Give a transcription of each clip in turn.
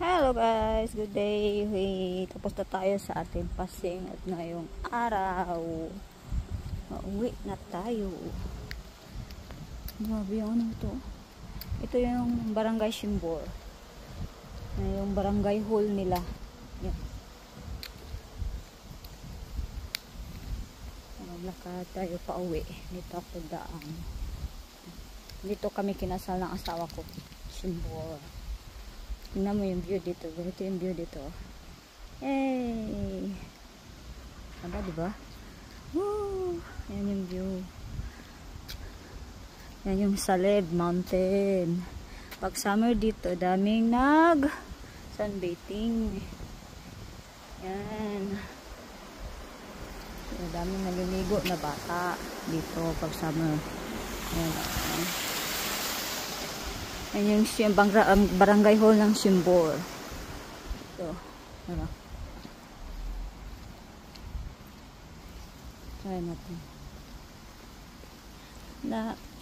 Hello guys, good day. Tapos na tayo sa ating pasing at ngayong araw mauwi na tayo. Grabe yung ano to. Ito yung barangay Simbor. Yung barangay hall nila. Yan. Maglakad tayo pa uwi. Dito ako daan. Dito kami kinasal ng asawa ko. Simbor. Tingnan mo yung view dito. Ganito yung view dito. Hey! Aba, diba? Woo! Yan yung view. Yan yung Saleb Mountain. Pag summer dito, daming sunbathing. Yan. Daming naliligo na bata dito pag summer. Yan. Yan yung barangay hall ng Simbor. So, ano? Try natin.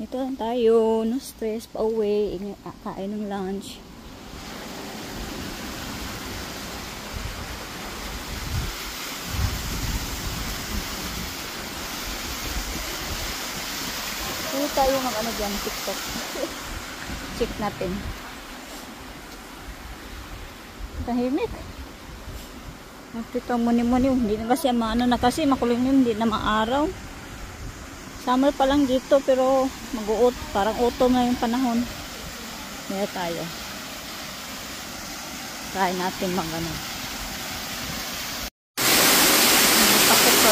Ito lang tayo. No stress. Pa uwi. Kain ng lunch. Pwede tayo mag-ano dyan. TikTok. Check natin. Tahimik. Ito muni-muni. Hindi na kasi maano na kasi makulim yun. Hindi na maaraw. Summer pa lang dito pero mag-uot. Parang autumn na yung panahon. Kaya tayo. Try natin mag-ano. Takot ko.